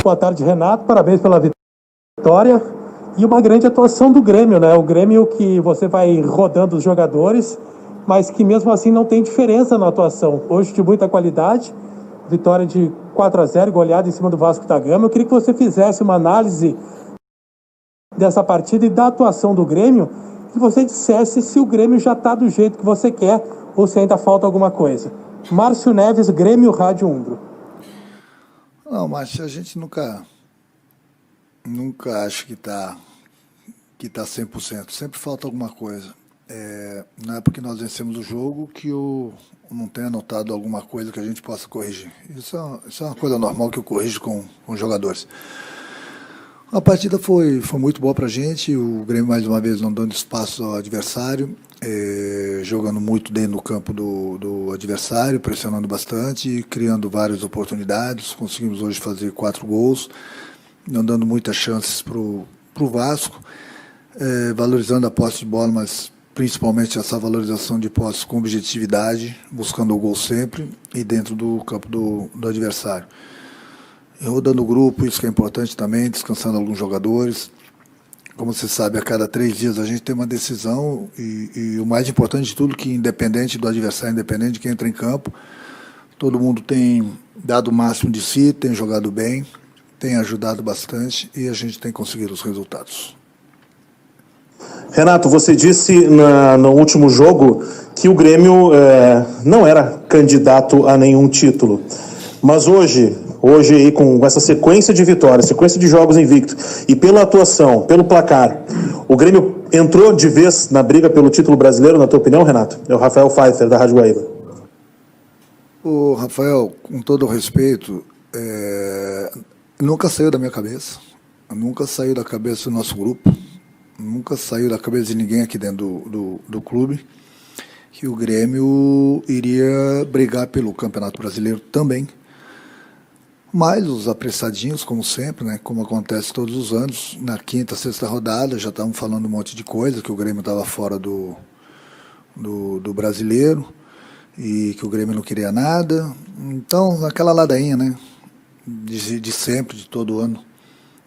boa tarde, Renato. Parabéns pela vitória. E uma grande atuação do Grêmio, né? O Grêmio que você vai rodando os jogadores, mas que mesmo assim não tem diferença na atuação. Hoje de muita qualidade, vitória de 4-0, goleada em cima do Vasco da Gama. Eu queria que você fizesse uma análise dessa partida e da atuação do Grêmio, que você dissesse se o Grêmio já está do jeito que você quer ou se ainda falta alguma coisa. Márcio Neves, Grêmio, Rádio Umbro. Não, Márcio, a gente nunca acha que está 100%. Sempre falta alguma coisa. Não é porque nós vencemos o jogo que eu não tenha notado alguma coisa que a gente possa corrigir. Isso é uma coisa normal que eu corrijo com os jogadores. A partida foi muito boa para a gente, o Grêmio mais uma vez não dando espaço ao adversário, jogando muito dentro do campo do adversário, pressionando bastante, criando várias oportunidades, conseguimos hoje fazer 4 gols, não dando muitas chances para o Vasco, valorizando a posse de bola, mas principalmente essa valorização de posse com objetividade, buscando o gol sempre e dentro do campo do adversário. Rodando o grupo, isso que é importante também, descansando alguns jogadores. Como você sabe, a cada 3 dias a gente tem uma decisão e o mais importante de tudo, que independente do adversário, independente de quem entra em campo, todo mundo tem dado o máximo de si, tem jogado bem, tem ajudado bastante e a gente tem conseguido os resultados. Renato, você disse no último jogo que o Grêmio não era candidato a nenhum título, mas hoje aí com essa sequência de vitórias, sequência de jogos invicto e pela atuação, pelo placar, o Grêmio entrou de vez na briga pelo título brasileiro, na tua opinião, Renato? É o Rafael Pfeiffer, da Rádio Guaíba. O Rafael, com todo o respeito, nunca saiu da minha cabeça, nunca saiu da cabeça do nosso grupo, nunca saiu da cabeça de ninguém aqui dentro do clube, que o Grêmio iria brigar pelo Campeonato Brasileiro também. Mas os apressadinhos, como sempre, né, como acontece todos os anos, na quinta, sexta rodada, já estavam falando um monte de coisa, que o Grêmio estava fora do brasileiro e que o Grêmio não queria nada. Então, aquela ladainha, né, de sempre, de todo ano.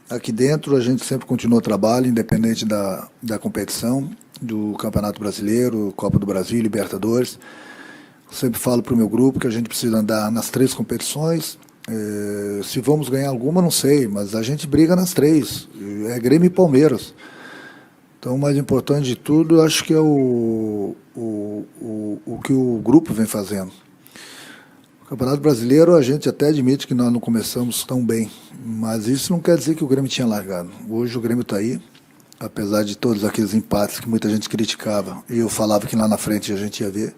Aqui dentro a gente sempre continua o trabalho, independente da competição, do Campeonato Brasileiro, Copa do Brasil, Libertadores. Eu sempre falo para o meu grupo que a gente precisa andar nas 3 competições. Se vamos ganhar alguma, não sei, mas a gente briga nas 3. É Grêmio e Palmeiras. Então, o mais importante de tudo, eu acho que é o que o grupo vem fazendo. O Campeonato Brasileiro, a gente até admite que nós não começamos tão bem, mas isso não quer dizer que o Grêmio tinha largado. Hoje o Grêmio está aí, apesar de todos aqueles empates que muita gente criticava, e eu falava que lá na frente a gente ia ver.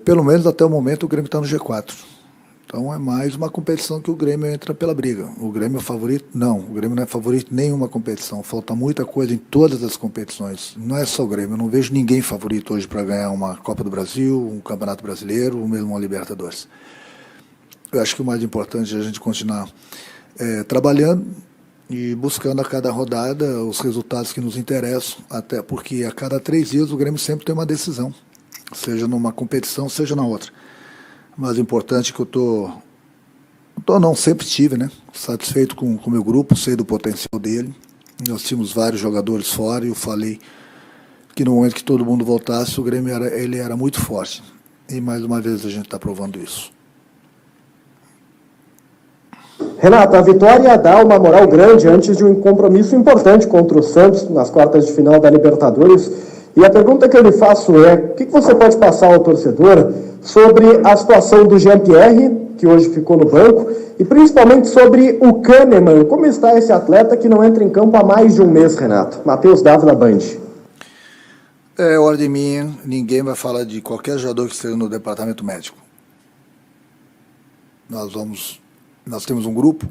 Pelo menos até o momento o Grêmio está no G4. Então é mais uma competição que o Grêmio entra pela briga. O Grêmio é favorito? Não, o Grêmio não é favorito em nenhuma competição. Falta muita coisa em todas as competições. Não é só o Grêmio, eu não vejo ninguém favorito hoje para ganhar uma Copa do Brasil, um Campeonato Brasileiro, ou mesmo uma Libertadores. Eu acho que o mais importante é a gente continuar trabalhando e buscando a cada rodada os resultados que nos interessam, até porque a cada 3 dias o Grêmio sempre tem uma decisão, seja numa competição, seja na outra. Mas o importante é que não, sempre tive, né? Satisfeito com o meu grupo, sei do potencial dele. Nós tínhamos vários jogadores fora e eu falei que no momento que todo mundo voltasse, o Grêmio era muito forte. E mais uma vez a gente está provando isso. Renato, a vitória dá uma moral grande antes de um compromisso importante contra o Santos nas quartas de final da Libertadores. E a pergunta que eu lhe faço é, o que você pode passar ao torcedor sobre a situação do Jean-Pierre, que hoje ficou no banco, e principalmente sobre o Kahneman. Como está esse atleta que não entra em campo há mais de um mês, Renato? Matheus Dávila, Band. Ordem minha, ninguém vai falar de qualquer jogador que esteja no departamento médico. Nós temos um grupo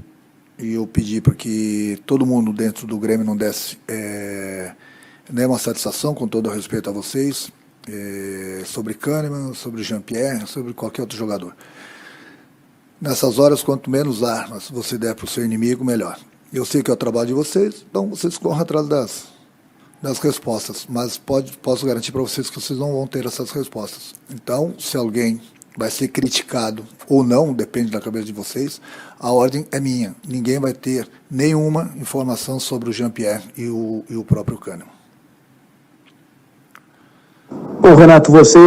e eu pedi para que todo mundo dentro do Grêmio não desse nenhuma satisfação, com todo o respeito a vocês, sobre Kahneman, sobre Jean-Pierre, sobre qualquer outro jogador. Nessas horas, quanto menos armas você der para o seu inimigo, melhor. Eu sei que é o trabalho de vocês, então vocês corram atrás das respostas, mas posso garantir para vocês que vocês não vão ter essas respostas. Então, se alguém vai ser criticado ou não, depende da cabeça de vocês, a ordem é minha. Ninguém vai ter nenhuma informação sobre o Jean-Pierre e o próprio Kahneman. Bom, Renato, você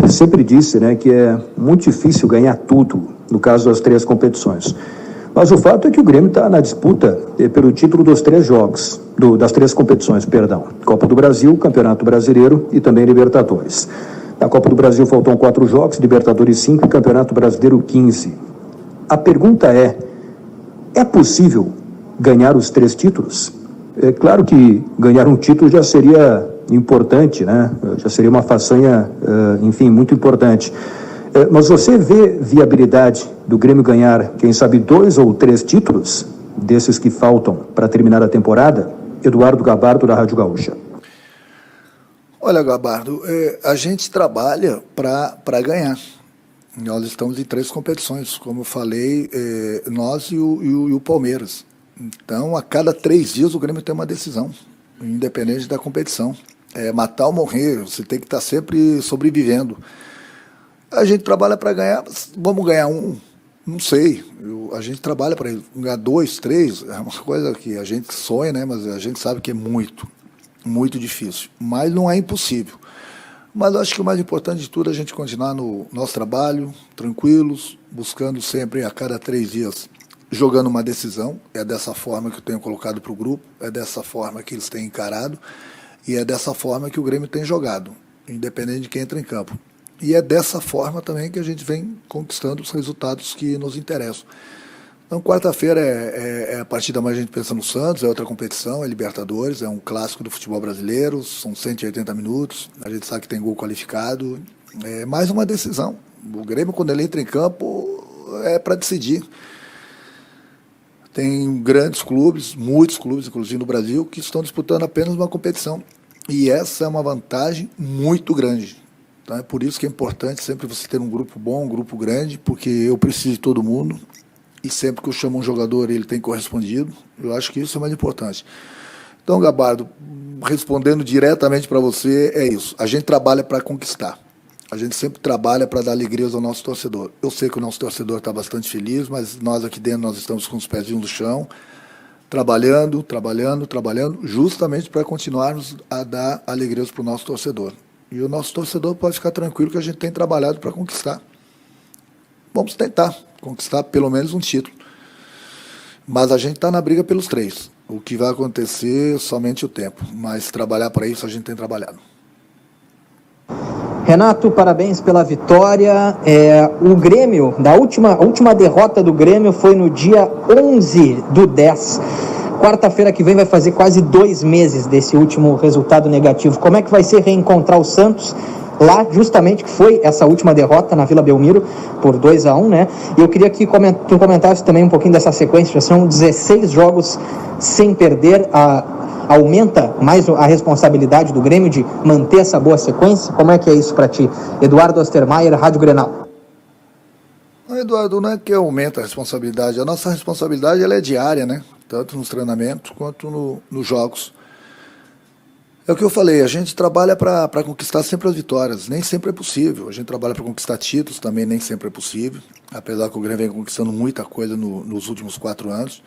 sempre disse, né, que é muito difícil ganhar tudo no caso das 3 competições. Mas o fato é que o Grêmio está na disputa pelo título dos 3 jogos, das 3 competições, perdão. Copa do Brasil, Campeonato Brasileiro e também Libertadores. Na Copa do Brasil faltam 4 jogos, Libertadores 5 e Campeonato Brasileiro 15. A pergunta é possível ganhar os 3 títulos? É claro que ganhar um título já seria importante, né? Já seria uma façanha, enfim, muito importante. Mas você vê viabilidade do Grêmio ganhar, quem sabe, 2 ou 3 títulos desses que faltam para terminar a temporada? Eduardo Gabardo, da Rádio Gaúcha. Olha, Gabardo, a gente trabalha para ganhar. Nós estamos em 3 competições, como eu falei, nós e o Palmeiras. Então, a cada 3 dias o Grêmio tem uma decisão, independente da competição. É matar ou morrer, você tem que estar sempre sobrevivendo. A gente trabalha para ganhar, vamos ganhar 1, não sei. A gente trabalha para ganhar 2, 3, é uma coisa que a gente sonha, né? Mas a gente sabe que é muito, muito difícil. Mas não é impossível. Mas eu acho que o mais importante de tudo é a gente continuar no nosso trabalho, tranquilos, buscando sempre a cada 3 dias, jogando uma decisão. É dessa forma que eu tenho colocado para o grupo, é dessa forma que eles têm encarado e é dessa forma que o Grêmio tem jogado, independente de quem entra em campo. E é dessa forma também que a gente vem conquistando os resultados que nos interessam. Então, quarta-feira é a partida mais a gente pensa no Santos, é outra competição, é Libertadores, é um clássico do futebol brasileiro, são 180 minutos, a gente sabe que tem gol qualificado, é mais uma decisão. O Grêmio, quando ele entra em campo, é para decidir. Tem grandes clubes, muitos clubes, inclusive no Brasil, que estão disputando apenas uma competição. E essa é uma vantagem muito grande. Então é por isso que é importante sempre você ter um grupo bom, um grupo grande, porque eu preciso de todo mundo. E sempre que eu chamo um jogador, ele tem correspondido. Eu acho que isso é mais importante. Então, Gabardo, respondendo diretamente para você, é isso. A gente trabalha para conquistar. A gente sempre trabalha para dar alegrias ao nosso torcedor. Eu sei que o nosso torcedor está bastante feliz, mas nós aqui dentro nós estamos com os pezinhos no chão, trabalhando, justamente para continuarmos a dar alegrias para o nosso torcedor. E o nosso torcedor pode ficar tranquilo que a gente tem trabalhado para conquistar. Vamos tentar conquistar pelo menos um título. Mas a gente está na briga pelos 3. O que vai acontecer somente o tempo. Mas trabalhar para isso a gente tem trabalhado. Renato, parabéns pela vitória. O Grêmio, a última derrota do Grêmio foi no dia 11/10. Quarta-feira que vem vai fazer quase 2 meses desse último resultado negativo. Como é que vai ser reencontrar o Santos lá, justamente, que foi essa última derrota na Vila Belmiro por 2-1, né? E eu queria que tu comentasse também um pouquinho dessa sequência. Já são 16 jogos sem perder. Aumenta mais a responsabilidade do Grêmio de manter essa boa sequência? Como é que é isso para ti? Eduardo Ostermaier, Rádio Grenal. Não, Eduardo, não é que aumenta a responsabilidade. A nossa responsabilidade ela é diária, né? Tanto nos treinamentos quanto nos jogos. É o que eu falei, a gente trabalha para conquistar sempre as vitórias. Nem sempre é possível. A gente trabalha para conquistar títulos, também nem sempre é possível. Apesar que o Grêmio vem conquistando muita coisa nos últimos 4 anos.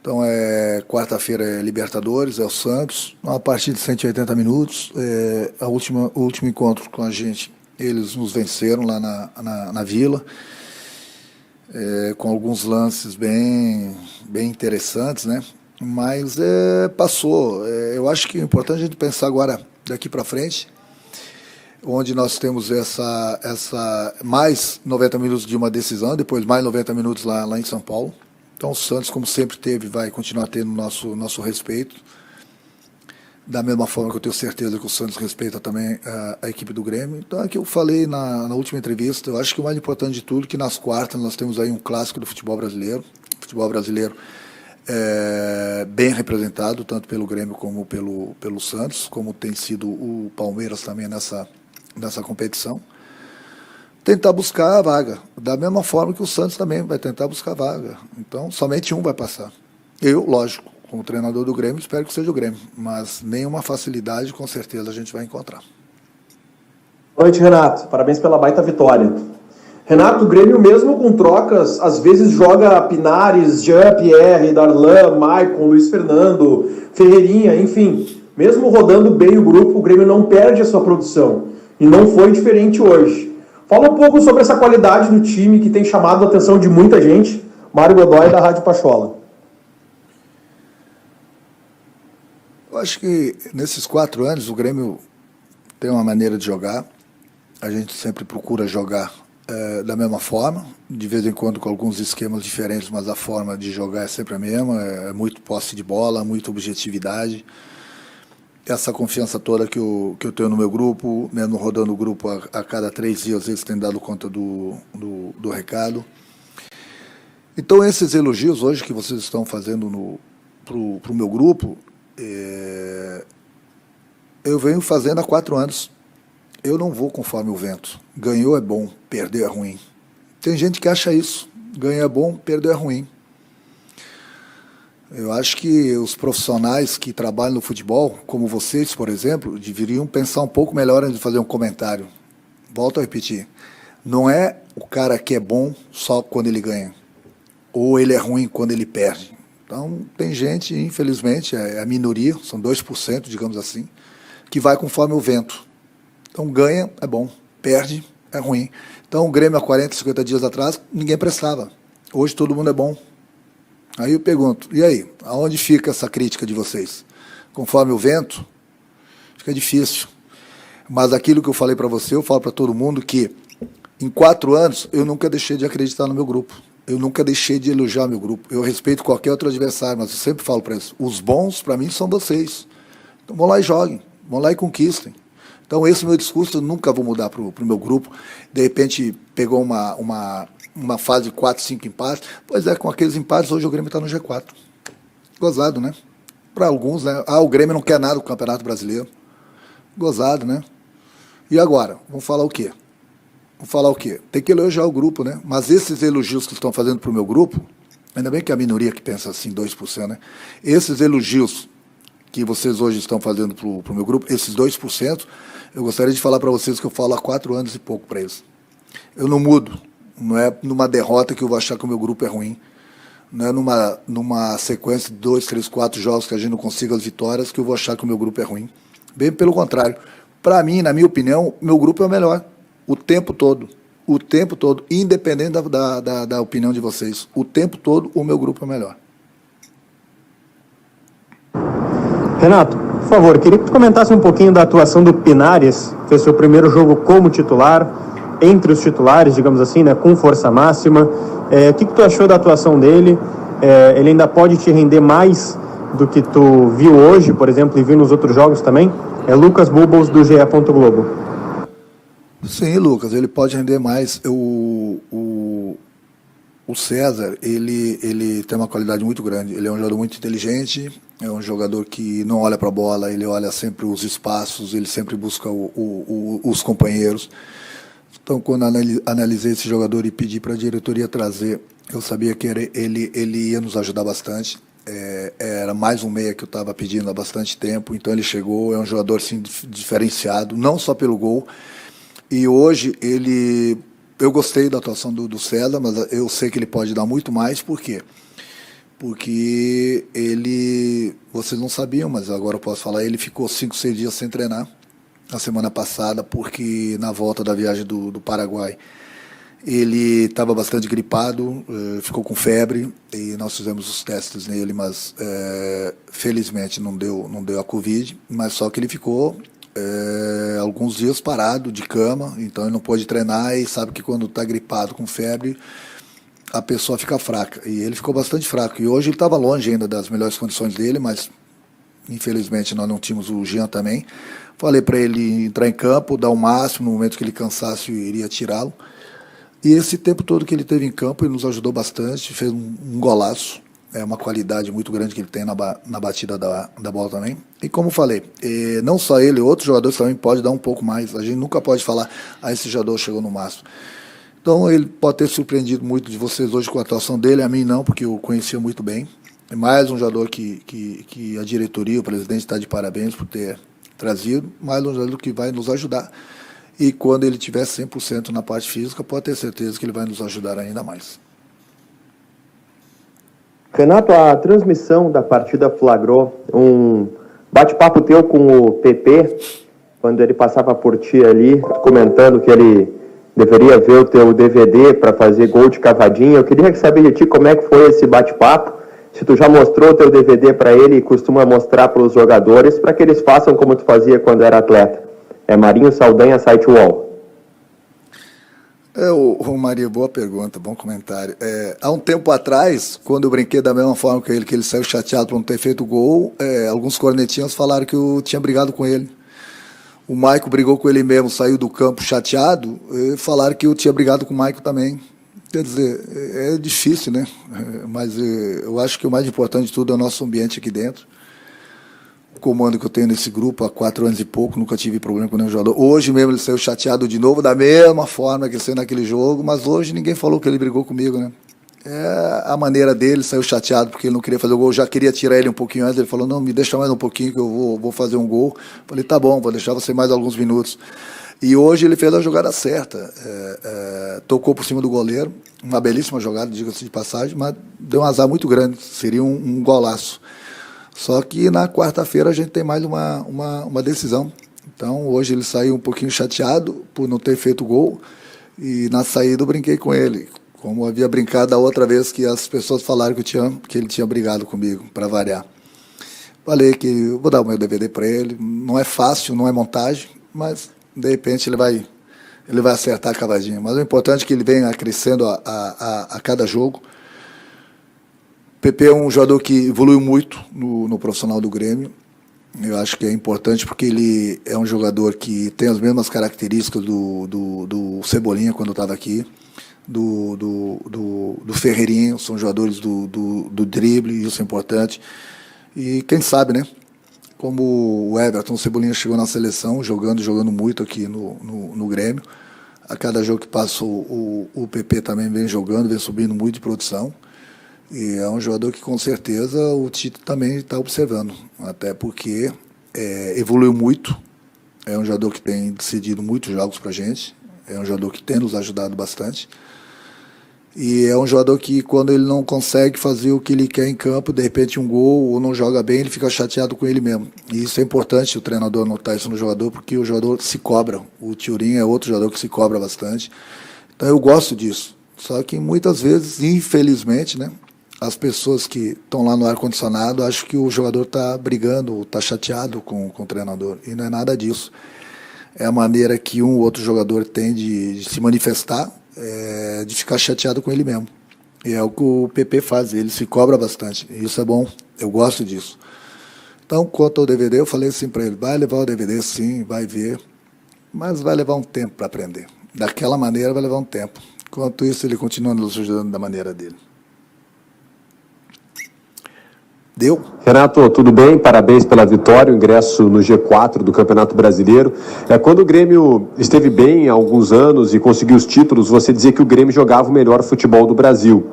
Então, quarta-feira é Libertadores, é o Santos, uma partida de 180 minutos. O último encontro com a gente, eles nos venceram lá na Vila, com alguns lances bem interessantes, né? Mas passou. Eu acho que é importante a gente pensar agora, daqui para frente, onde nós temos essa mais 90 minutos de uma decisão, depois mais 90 minutos lá em São Paulo. Então o Santos, como sempre teve, vai continuar tendo nosso respeito. Da mesma forma que eu tenho certeza que o Santos respeita também a equipe do Grêmio. Então é que eu falei na última entrevista, eu acho que o mais importante de tudo é que nas quartas nós temos aí um clássico do futebol brasileiro. Futebol brasileiro bem representado, tanto pelo Grêmio como pelo Santos, como tem sido o Palmeiras também nessa competição. Tentar buscar a vaga, da mesma forma que o Santos também vai tentar buscar a vaga. Então, somente um vai passar. Eu, lógico, como treinador do Grêmio, espero que seja o Grêmio, mas nenhuma facilidade, com certeza, a gente vai encontrar. Boa noite, Renato. Parabéns pela baita vitória. Renato, o Grêmio mesmo com trocas, às vezes joga Pinares, Jean-Pierre, Darlan, Maicon, Luiz Fernando, Ferreirinha, enfim. Mesmo rodando bem o grupo, o Grêmio não perde a sua produção. E não foi diferente hoje. Fala um pouco sobre essa qualidade do time que tem chamado a atenção de muita gente. Mário Godoy, da Rádio Pachola. Eu acho que nesses 4 anos o Grêmio tem uma maneira de jogar. A gente sempre procura jogar da mesma forma, de vez em quando com alguns esquemas diferentes, mas a forma de jogar é sempre a mesma, é muito posse de bola, muita objetividade. Essa confiança toda que eu tenho no meu grupo, mesmo rodando o grupo a cada 3 dias, eles têm dado conta do recado. Então esses elogios hoje que vocês estão fazendo pro meu grupo, eu venho fazendo há 4 anos. Eu não vou conforme o vento. Ganhou é bom, perder é ruim. Tem gente que acha isso. Ganhar é bom, perder é ruim. Eu acho que os profissionais que trabalham no futebol, como vocês, por exemplo, deveriam pensar um pouco melhor antes de fazer um comentário. Volto a repetir. Não é o cara que é bom só quando ele ganha. Ou ele é ruim quando ele perde. Então, tem gente, infelizmente, é a minoria, são 2%, digamos assim, que vai conforme o vento. Então, ganha é bom, perde é ruim. Então, o Grêmio, há 40, 50 dias atrás, ninguém prestava. Hoje, todo mundo é bom. Aí eu pergunto, e aí? Aonde fica essa crítica de vocês? Conforme o vento? Fica difícil. Mas aquilo que eu falei para você, eu falo para todo mundo que, em 4 anos, eu nunca deixei de acreditar no meu grupo. Eu nunca deixei de elogiar meu grupo. Eu respeito qualquer outro adversário, mas eu sempre falo para eles, os bons, para mim, são vocês. Então, vão lá e joguem. Vão lá e conquistem. Então, esse é o meu discurso, eu nunca vou mudar para o meu grupo. De repente, pegou uma fase de 4, 5 empates. Pois é, com aqueles empates, hoje o Grêmio está no G4. Gozado, né? Para alguns, né? O Grêmio não quer nada do Campeonato Brasileiro. Gozado, né? E agora? Vamos falar o quê? Tem que elogiar o grupo, né? Mas esses elogios que estão fazendo para o meu grupo, ainda bem que a minoria que pensa assim, 2%, né? Esses elogios que vocês hoje estão fazendo para o meu grupo, esses 2%, eu gostaria de falar para vocês que eu falo há 4 anos e pouco para eles. Eu não mudo. Não é numa derrota que eu vou achar que o meu grupo é ruim. Não é numa sequência de 2, 3, 4 jogos que a gente não consiga as vitórias que eu vou achar que o meu grupo é ruim. Bem pelo contrário. Para mim, na minha opinião, meu grupo é o melhor. O tempo todo. O tempo todo. Independente da opinião de vocês. O tempo todo, o meu grupo é o melhor. Renato, por favor, queria que tu comentasse um pouquinho da atuação do Pinares, fez seu primeiro jogo como titular, entre os titulares, digamos assim, né, com força máxima. O que tu achou da atuação dele? Ele ainda pode te render mais do que tu viu hoje, por exemplo, e viu nos outros jogos também? É Lucas Bubbles, do GE. Globo. Sim, Lucas, ele pode render mais. O César, ele tem uma qualidade muito grande. Ele é um jogador muito inteligente, é um jogador que não olha para a bola, ele olha sempre os espaços, ele sempre busca os companheiros. Então, quando analisei esse jogador e pedi para a diretoria trazer, eu sabia que ele ia nos ajudar bastante. Era mais um meia que eu estava pedindo há bastante tempo, então ele chegou, é um jogador assim, diferenciado, não só pelo gol. E hoje eu gostei da atuação do César, mas eu sei que ele pode dar muito mais. Por quê? Porque vocês não sabiam, mas agora eu posso falar, ele ficou 5, 6 dias sem treinar na semana passada, porque na volta da viagem do Paraguai ele estava bastante gripado, ficou com febre, e nós fizemos os testes nele, mas felizmente não deu a Covid, mas só que ele ficou alguns dias parado de cama, então ele não pôde treinar, e sabe que quando está gripado com febre, a pessoa fica fraca, e ele ficou bastante fraco, e hoje ele estava longe ainda das melhores condições dele, mas infelizmente nós não tínhamos o Jean também. Falei para ele entrar em campo, dar o máximo, no momento que ele cansasse eu iria tirá-lo, e esse tempo todo que ele teve em campo ele nos ajudou bastante, fez um golaço. É uma qualidade muito grande que ele tem na batida da bola também. E como falei, não só ele, outros jogadores também podem dar um pouco mais. A gente nunca pode falar, esse jogador chegou no máximo. Então ele pode ter surpreendido muito de vocês hoje com a atuação dele, a mim não, porque eu conhecia muito bem. É mais um jogador que a diretoria, o presidente está de parabéns por ter trazido, mais um jogador que vai nos ajudar. e quando ele tiver 100% na parte física, pode ter certeza que ele vai nos ajudar ainda mais. Renato, a transmissão da partida flagrou um bate-papo teu com o PP, quando ele passava por ti ali, comentando que ele deveria ver o teu DVD para fazer gol de cavadinha. Eu queria saber de ti como é que foi esse bate-papo, se tu já mostrou o teu DVD para ele e costuma mostrar para os jogadores, para que eles façam como tu fazia quando era atleta. É Marinho Saldanha, Site Wall. O Maria, boa pergunta, bom comentário. Há um tempo atrás, quando eu brinquei da mesma forma que ele saiu chateado por não ter feito gol, alguns cornetinhos falaram que eu tinha brigado com ele. O Maico brigou com ele mesmo, saiu do campo chateado, e falaram que eu tinha brigado com o Maico também. Quer dizer, é difícil, né? Mas eu acho que o mais importante de tudo é o nosso ambiente aqui dentro. O comando que eu tenho nesse grupo há 4 anos e pouco, nunca tive problema com nenhum jogador. Hoje mesmo ele saiu chateado de novo, da mesma forma que ele saiu naquele jogo, mas hoje ninguém falou que ele brigou comigo, né? É a maneira dele, saiu chateado porque ele não queria fazer o gol. Eu já queria tirar ele um pouquinho antes, ele falou, não, me deixa mais um pouquinho que eu vou fazer um gol. Falei, tá bom, vou deixar você mais alguns minutos. E hoje ele fez a jogada certa, tocou por cima do goleiro, uma belíssima jogada, diga-se de passagem, mas deu um azar muito grande, seria um golaço. Só que na quarta-feira a gente tem mais uma decisão. Então hoje ele saiu um pouquinho chateado por não ter feito gol e na saída eu brinquei com ele, como havia brincado da outra vez que as pessoas falaram que ele tinha brigado comigo, para variar. Falei que eu vou dar o meu DVD para ele, não é fácil, não é montagem, mas de repente ele vai acertar a cavadinha. Mas o importante é que ele venha crescendo a cada jogo. O PP é um jogador que evoluiu muito no profissional do Grêmio. Eu acho que é importante porque ele é um jogador que tem as mesmas características do Cebolinha quando estava aqui, do Ferreirinho, são jogadores do drible, isso é importante. E quem sabe, né? Como o Everton, o Cebolinha chegou na seleção, jogando muito aqui no Grêmio. A cada jogo que passa o PP também vem jogando, vem subindo muito de produção. E é um jogador que com certeza o Tite também está observando, até porque evoluiu muito, é um jogador que tem decidido muitos jogos para a gente, é um jogador que tem nos ajudado bastante, e é um jogador que quando ele não consegue fazer o que ele quer em campo, de repente um gol ou não joga bem, ele fica chateado com ele mesmo. E isso é importante o treinador notar isso no jogador, porque o jogador se cobra, o Thuram é outro jogador que se cobra bastante, então eu gosto disso, só que muitas vezes, infelizmente, né, as pessoas que estão lá no ar-condicionado acham que o jogador está brigando, está chateado com o treinador. E não é nada disso. É a maneira que um ou outro jogador tem de se manifestar, de ficar chateado com ele mesmo. E é o que o PP faz, ele se cobra bastante. E isso é bom, eu gosto disso. Então, quanto ao DVD, eu falei assim para ele, vai levar o DVD sim, vai ver, mas vai levar um tempo para aprender. Daquela maneira vai levar um tempo. Enquanto isso, ele continua nos ajudando da maneira dele. Deu? Renato, tudo bem? Parabéns pela vitória, o ingresso no G4 do Campeonato Brasileiro. Quando o Grêmio esteve bem há alguns anos e conseguiu os títulos, você dizia que o Grêmio jogava o melhor futebol do Brasil.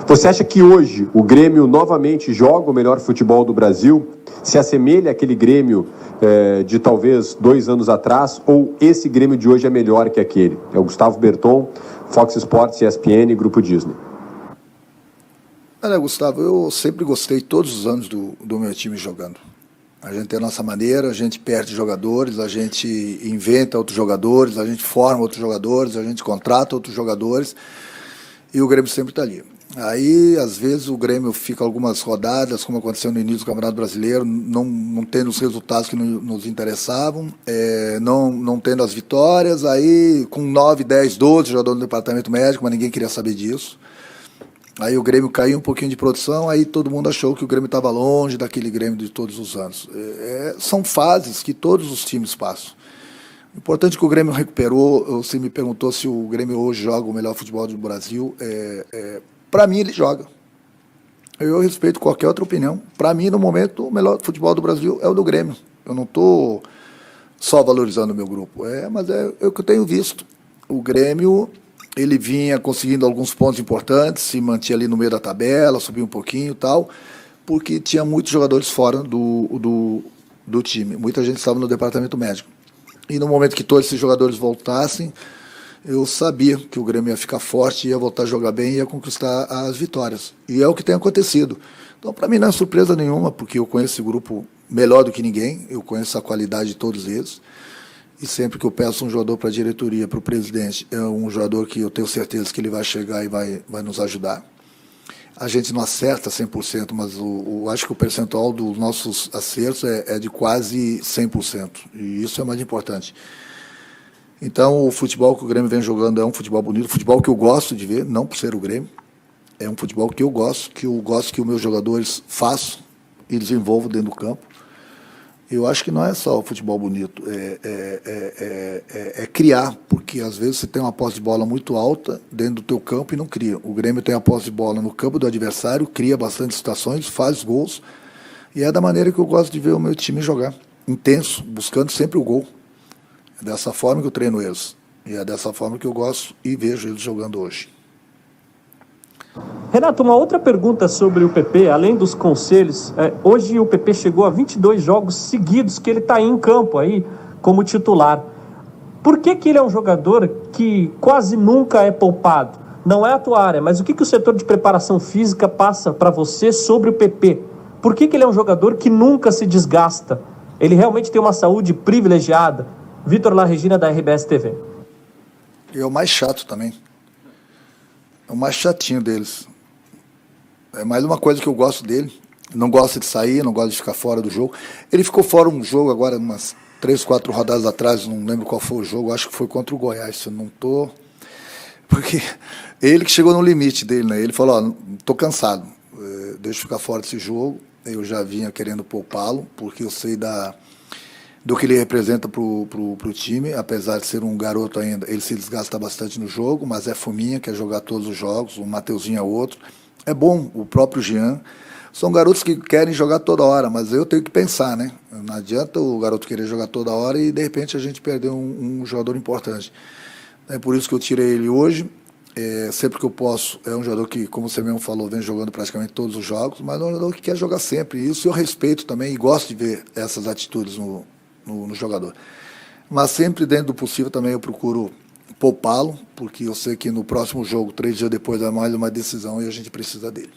Você acha que hoje o Grêmio novamente joga o melhor futebol do Brasil? Se assemelha àquele Grêmio de talvez 2 anos atrás, ou esse Grêmio de hoje é melhor que aquele? É o Gustavo Berton, Fox Sports, ESPN e Grupo Disney. Olha, Gustavo, eu sempre gostei todos os anos do meu time jogando. A gente tem a nossa maneira, a gente perde jogadores, a gente inventa outros jogadores, a gente forma outros jogadores, a gente contrata outros jogadores e o Grêmio sempre está ali. Aí, às vezes, o Grêmio fica algumas rodadas, como aconteceu no início do Campeonato Brasileiro, não tendo os resultados que nos interessavam, não tendo as vitórias, aí com 9, 10, 12 jogadores no departamento médico, mas ninguém queria saber disso. Aí o Grêmio caiu um pouquinho de produção, aí todo mundo achou que o Grêmio estava longe daquele Grêmio de todos os anos. São fases que todos os times passam. O importante é que o Grêmio recuperou. Você me perguntou se o Grêmio hoje joga o melhor futebol do Brasil. Para mim, ele joga. Eu respeito qualquer outra opinião. Para mim, no momento, o melhor futebol do Brasil é o do Grêmio. Eu não estou só valorizando o meu grupo, mas é o que eu tenho visto. O Grêmio... ele vinha conseguindo alguns pontos importantes, se mantinha ali no meio da tabela, subia um pouquinho e tal, porque tinha muitos jogadores fora do time. Muita gente estava no departamento médico. E no momento que todos esses jogadores voltassem, eu sabia que o Grêmio ia ficar forte, ia voltar a jogar bem e ia conquistar as vitórias. E é o que tem acontecido. Então, para mim, não é surpresa nenhuma, porque eu conheço esse grupo melhor do que ninguém, eu conheço a qualidade de todos eles. E sempre que eu peço um jogador para a diretoria, para o presidente, é um jogador que eu tenho certeza que ele vai chegar e vai nos ajudar. A gente não acerta 100%, mas acho que o percentual dos nossos acertos é de quase 100%. E isso é mais importante. Então, o futebol que o Grêmio vem jogando é um futebol bonito, futebol que eu gosto de ver, não por ser o Grêmio. É um futebol que eu gosto que os meus jogadores façam e desenvolvam dentro do campo. Eu acho que não é só o futebol bonito, é criar, porque às vezes você tem uma posse de bola muito alta dentro do teu campo e não cria. O Grêmio tem a posse de bola no campo do adversário, cria bastante situações, faz gols, e é da maneira que eu gosto de ver o meu time jogar, intenso, buscando sempre o gol. É dessa forma que eu treino eles, e é dessa forma que eu gosto e vejo eles jogando hoje. Renato, uma outra pergunta sobre o PP, além dos conselhos. Hoje o PP chegou a 22 jogos seguidos que ele está em campo aí como titular. Por que ele é um jogador que quase nunca é poupado? Não é a tua área, mas o que o setor de preparação física passa para você sobre o PP? Por que ele é um jogador que nunca se desgasta? Ele realmente tem uma saúde privilegiada? Vitor La Regina, da RBS TV. E é o mais chato também. É o mais chatinho deles. É mais uma coisa que eu gosto dele. Não gosta de sair, não gosta de ficar fora do jogo. Ele ficou fora um jogo agora, umas 3, 4 rodadas atrás, não lembro qual foi o jogo, acho que foi contra o Goiás, se eu não tô... Porque ele que chegou no limite dele, né? Ele falou, tô cansado, deixa eu ficar fora desse jogo. Eu já vinha querendo poupá-lo, porque eu sei do que ele representa pro time, apesar de ser um garoto ainda, ele se desgasta bastante no jogo, mas é fominha, quer jogar todos os jogos, o Mateuzinho é outro. É bom, o próprio Jean. São garotos que querem jogar toda hora, mas eu tenho que pensar, né? Não adianta o garoto querer jogar toda hora e, de repente, a gente perder um jogador importante. É por isso que eu tirei ele hoje. Sempre que eu posso, é um jogador que, como você mesmo falou, vem jogando praticamente todos os jogos, mas é um jogador que quer jogar sempre. E isso eu respeito também e gosto de ver essas atitudes no jogador. Mas sempre dentro do possível também eu procuro poupá-lo, porque eu sei que no próximo jogo, 3 dias depois, é mais uma decisão e a gente precisa dele.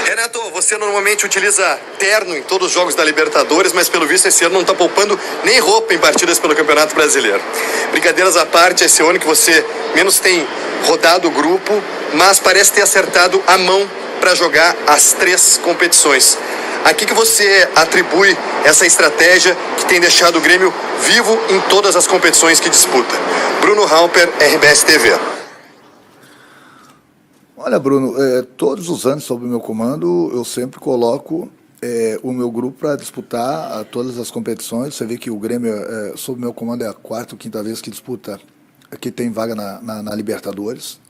Renato, você normalmente utiliza terno em todos os jogos da Libertadores, mas pelo visto esse ano não está poupando nem roupa em partidas pelo Campeonato Brasileiro. Brincadeiras à parte, esse ano que você menos tem rodado o grupo, mas parece ter acertado a mão para jogar as 3 competições. A que você atribui essa estratégia que tem deixado o Grêmio vivo em todas as competições que disputa? Bruno Halper, RBS TV. Olha, Bruno, todos os anos sob o meu comando, eu sempre coloco o meu grupo para disputar todas as competições. Você vê que o Grêmio, sob o meu comando, é a 4ª ou 5ª vez que disputa, que tem vaga na Libertadores.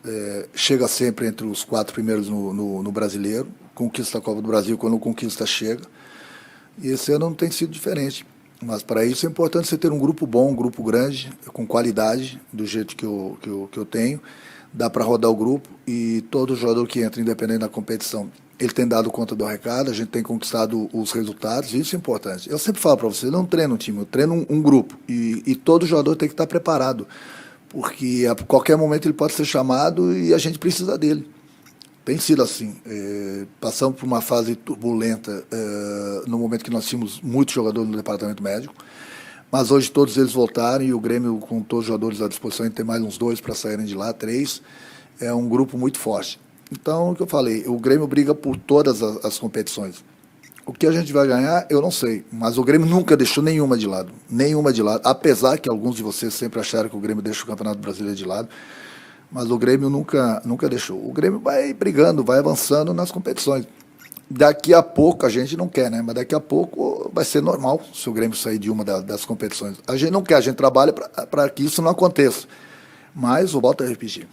Chega sempre entre os 4 primeiros no Brasileiro, conquista a Copa do Brasil, quando conquista chega. E esse ano não tem sido diferente. Mas para isso é importante você ter um grupo bom, um grupo grande, com qualidade, do jeito que eu tenho. Dá para rodar o grupo e todo jogador que entra, independente da competição, ele tem dado conta do recado, a gente tem conquistado os resultados, isso é importante. Eu sempre falo para você, eu não treino um time, eu treino um grupo e todo jogador tem que estar preparado, porque a qualquer momento ele pode ser chamado e a gente precisa dele. Tem sido assim. Passamos por uma fase turbulenta no momento que nós tínhamos muitos jogadores no departamento médico, mas hoje todos eles voltaram e o Grêmio, com todos os jogadores à disposição, tem mais uns 2 para saírem de lá, 3. É um grupo muito forte. Então, o que eu falei, o Grêmio briga por todas as competições. O que a gente vai ganhar, eu não sei, mas o Grêmio nunca deixou nenhuma de lado, apesar que alguns de vocês sempre acharam que o Grêmio deixa o Campeonato Brasileiro de lado, mas o Grêmio nunca deixou. O Grêmio vai brigando, vai avançando nas competições. Daqui a pouco, a gente não quer, né? Mas daqui a pouco vai ser normal se o Grêmio sair de uma das competições. A gente não quer, a gente trabalha para que isso não aconteça. Mas, eu volto a repetir,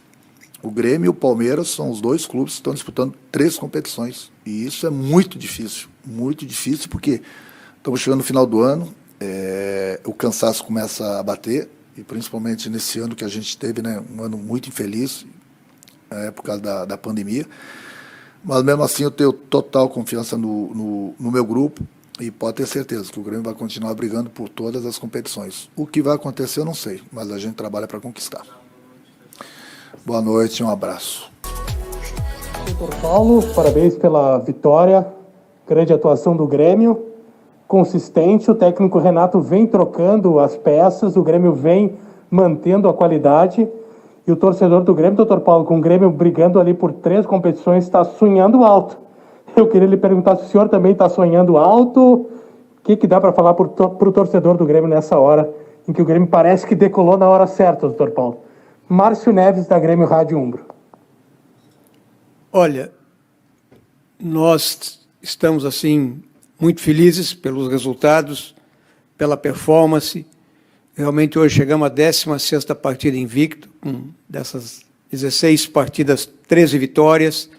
o Grêmio e o Palmeiras são os 2 clubes que estão disputando 3 competições. E isso é muito difícil porque estamos chegando no final do ano, o cansaço começa a bater, e principalmente nesse ano que a gente teve, né, um ano muito infeliz, por causa da pandemia. Mas mesmo assim eu tenho total confiança no meu grupo e pode ter certeza que o Grêmio vai continuar brigando por todas as competições. O que vai acontecer eu não sei, mas a gente trabalha para conquistar. Boa noite e um abraço. Doutor Paulo, parabéns pela vitória, grande atuação do Grêmio, consistente, o técnico Renato vem trocando as peças, o Grêmio vem mantendo a qualidade, e o torcedor do Grêmio, doutor Paulo, com o Grêmio brigando ali por 3 competições, está sonhando alto. Eu queria lhe perguntar se o senhor também está sonhando alto, o que dá para falar para o torcedor do Grêmio nessa hora, em que o Grêmio parece que decolou na hora certa, doutor Paulo. Márcio Neves, da Grêmio Rádio Umbro. Olha, nós estamos, assim, muito felizes pelos resultados, pela performance. Realmente, hoje chegamos à 16ª partida invicto, com dessas 16 partidas, 13 vitórias.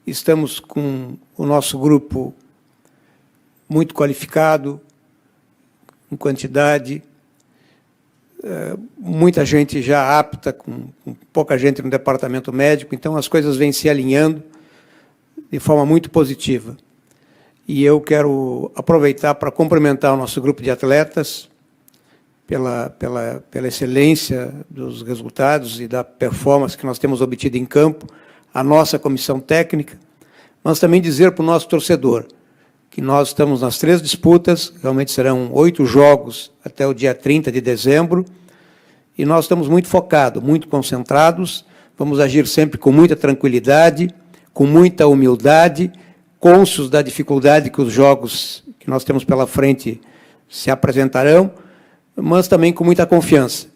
Estamos com o nosso grupo muito qualificado, em quantidade, muita gente já apta, com pouca gente no departamento médico, então as coisas vêm se alinhando de forma muito positiva. E eu quero aproveitar para cumprimentar o nosso grupo de atletas pela excelência dos resultados e da performance que nós temos obtido em campo, a nossa comissão técnica, mas também dizer para o nosso torcedor que nós estamos nas 3 disputas, realmente serão 8 jogos até o dia 30 de dezembro, e nós estamos muito focados, muito concentrados, vamos agir sempre com muita tranquilidade, com muita humildade, cônscios da dificuldade que os jogos que nós temos pela frente se apresentarão, mas também com muita confiança.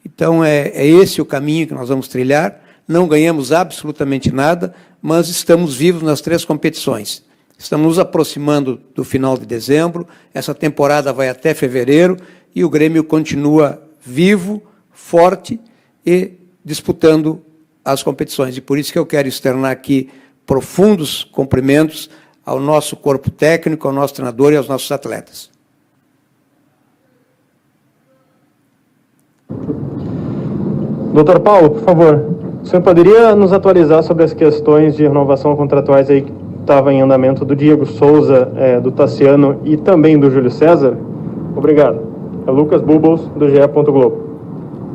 Então, é esse o caminho que nós vamos trilhar. Não ganhamos absolutamente nada, mas estamos vivos nas 3 competições. Estamos nos aproximando do final de dezembro, essa temporada vai até fevereiro, e o Grêmio continua vivo, forte e disputando as competições. E por isso que eu quero externar aqui profundos cumprimentos ao nosso corpo técnico, ao nosso treinador e aos nossos atletas. Doutor Paulo, por favor, o senhor poderia nos atualizar sobre as questões de renovação contratuais aí que estava em andamento do Diego Souza, do Tassiano e também do Júlio César? Obrigado. É Lucas Bubbles, do GE. Globo.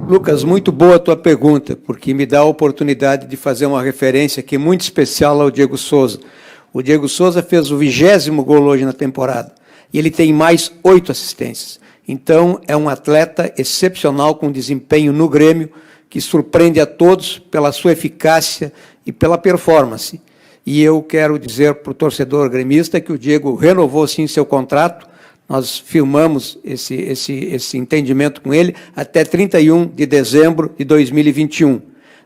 Lucas, muito boa a tua pergunta, porque me dá a oportunidade de fazer uma referência aqui muito especial ao Diego Souza. O Diego Souza fez o 20º gol hoje na temporada, e ele tem mais 8 assistências. Então, é um atleta excepcional, com desempenho no Grêmio, que surpreende a todos pela sua eficácia e pela performance. E eu quero dizer para o torcedor gremista que o Diego renovou, sim, seu contrato. Nós firmamos esse entendimento com ele até 31 de dezembro de 2021.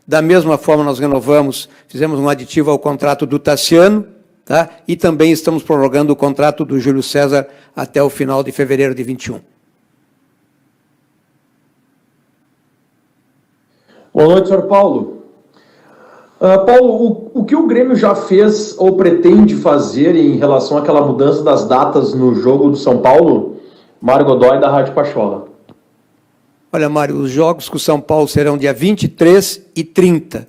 Da mesma forma, nós renovamos, fizemos um aditivo ao contrato do Tassiano, tá? E também estamos prorrogando o contrato do Júlio César até o final de fevereiro de 21. Boa noite, senhor Paulo. Paulo, o que o Grêmio já fez ou pretende fazer em relação àquela mudança das datas no jogo do São Paulo? Mário Godoy, da Rádio Pachola. Olha, Mário, os jogos com o São Paulo serão dia 23 e 30.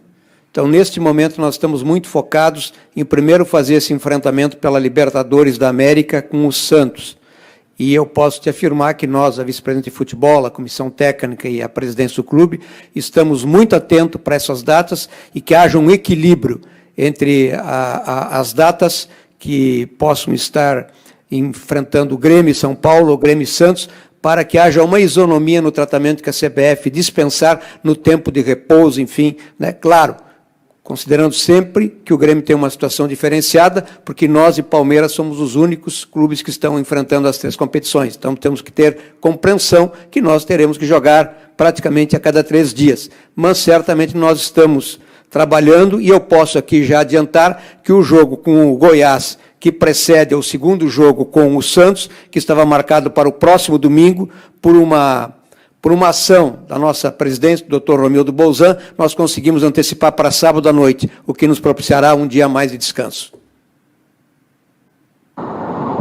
Então, neste momento, nós estamos muito focados em primeiro fazer esse enfrentamento pela Libertadores da América com o Santos. E eu posso te afirmar que nós, a vice-presidente de futebol, a comissão técnica e a presidência do clube, estamos muito atentos para essas datas e que haja um equilíbrio entre as datas que possam estar enfrentando o Grêmio e São Paulo, o Grêmio e Santos, para que haja uma isonomia no tratamento que a CBF dispensar no tempo de repouso, enfim, né? Claro, considerando sempre que o Grêmio tem uma situação diferenciada, porque nós e Palmeiras somos os únicos clubes que estão enfrentando as 3 competições. Então, temos que ter compreensão que nós teremos que jogar praticamente a cada 3 dias. Mas, certamente, nós estamos trabalhando, e eu posso aqui já adiantar que o jogo com o Goiás, que precede ao segundo jogo com o Santos, que estava marcado para o próximo domingo, por uma ação da nossa presidente, do Dr. Romildo Bolzan, nós conseguimos antecipar para sábado à noite, o que nos propiciará um dia a mais de descanso.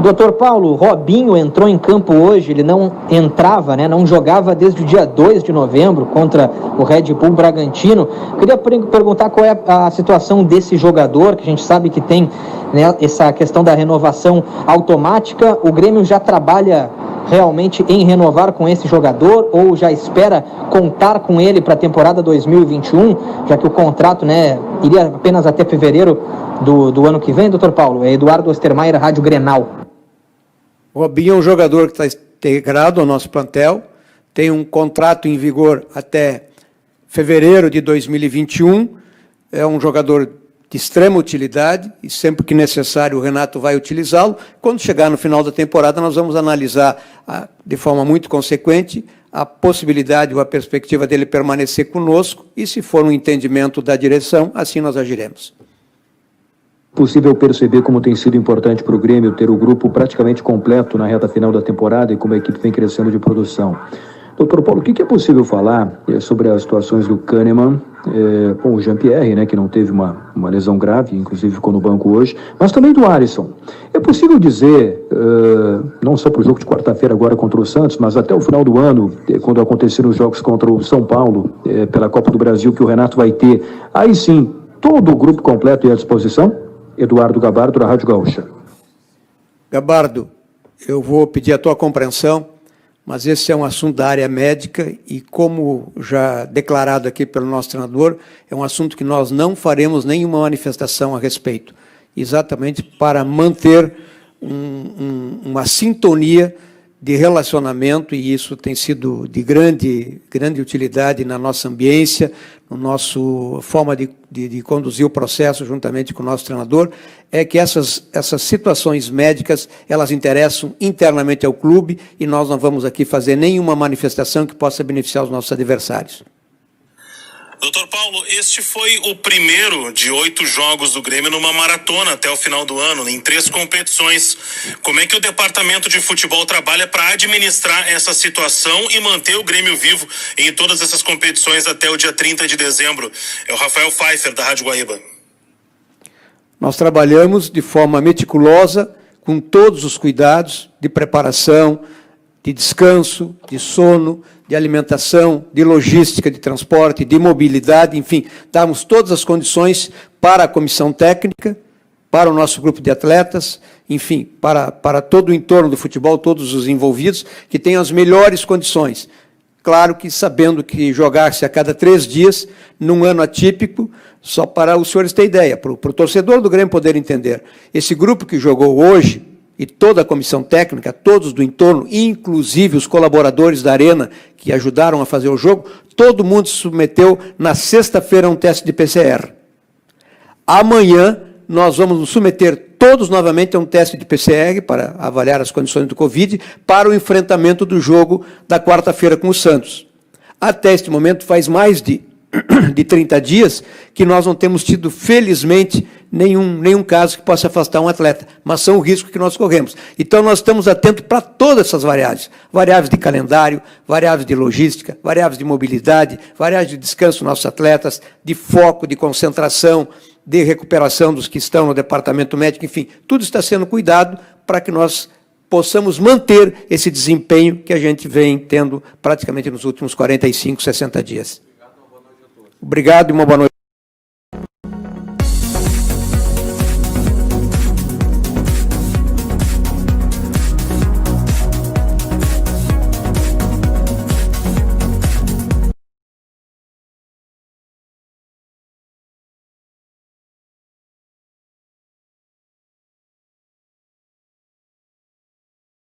Doutor Paulo, Robinho entrou em campo hoje, ele não entrava, né, não jogava desde o dia 2 de novembro contra o Red Bull Bragantino. Queria perguntar qual é a situação desse jogador, que a gente sabe que tem, né, essa questão da renovação automática. O Grêmio já trabalha realmente em renovar com esse jogador ou já espera contar com ele para a temporada 2021, já que o contrato, né, iria apenas até fevereiro do ano que vem, doutor Paulo? É Eduardo Ostermaier, Rádio Grenal. O Robinho é um jogador que está integrado ao nosso plantel, tem um contrato em vigor até fevereiro de 2021, é um jogador de extrema utilidade e sempre que necessário o Renato vai utilizá-lo. Quando chegar no final da temporada, nós vamos analisar de forma muito consequente a possibilidade ou a perspectiva dele permanecer conosco e, se for um entendimento da direção, assim nós agiremos. Possível perceber como tem sido importante para o Grêmio ter o grupo praticamente completo na reta final da temporada e como a equipe vem crescendo de produção. Doutor Paulo, o que é possível falar sobre as situações do Kahneman, com o Jean-Pierre, né, que não teve uma lesão grave, inclusive ficou no banco hoje, mas também do Alisson. É possível dizer, não só para o jogo de quarta-feira agora contra o Santos, mas até o final do ano, quando acontecerem os jogos contra o São Paulo, pela Copa do Brasil, que o Renato vai ter, aí sim, todo o grupo completo e à disposição? Eduardo Gabardo, da Rádio Gaúcha. Gabardo, eu vou pedir a tua compreensão, mas esse é um assunto da área médica e, como já declarado aqui pelo nosso treinador, é um assunto que nós não faremos nenhuma manifestação a respeito, exatamente para manter uma sintonia de relacionamento, e isso tem sido de grande utilidade na nossa ambiência, na nossa forma de conduzir o processo juntamente com o nosso treinador, é que essas situações médicas, elas interessam internamente ao clube e nós não vamos aqui fazer nenhuma manifestação que possa beneficiar os nossos adversários. Doutor Paulo, este foi o primeiro de 8 jogos do Grêmio numa maratona até o final do ano, em 3 competições. Como é que o departamento de futebol trabalha para administrar essa situação e manter o Grêmio vivo em todas essas competições até o dia 30 de dezembro? É o Rafael Pfeiffer, da Rádio Guaíba. Nós trabalhamos de forma meticulosa, com todos os cuidados de preparação, de descanso, de sono, de alimentação, de logística, de transporte, de mobilidade, enfim, damos todas as condições para a comissão técnica, para o nosso grupo de atletas, enfim, para todo o entorno do futebol, todos os envolvidos, que tenham as melhores condições. Claro que sabendo que jogar-se a cada 3 dias, num ano atípico, só para os senhores terem ideia, para o torcedor do Grêmio poder entender. Esse grupo que jogou hoje, e toda a comissão técnica, todos do entorno, inclusive os colaboradores da Arena, que ajudaram a fazer o jogo, todo mundo se submeteu na sexta-feira a um teste de PCR. Amanhã, nós vamos nos submeter todos novamente a um teste de PCR para avaliar as condições do Covid para o enfrentamento do jogo da quarta-feira com o Santos. Até este momento, faz mais de 30 dias que nós não temos tido, felizmente, nenhum caso que possa afastar um atleta, mas são o risco que nós corremos. Então, nós estamos atentos para todas essas variáveis de calendário, variáveis de logística, variáveis de mobilidade, variáveis de descanso dos nossos atletas, de foco, de concentração, de recuperação dos que estão no departamento médico, enfim, tudo está sendo cuidado para que nós possamos manter esse desempenho que a gente vem tendo praticamente nos últimos 45, 60 dias. Obrigado e uma boa noite.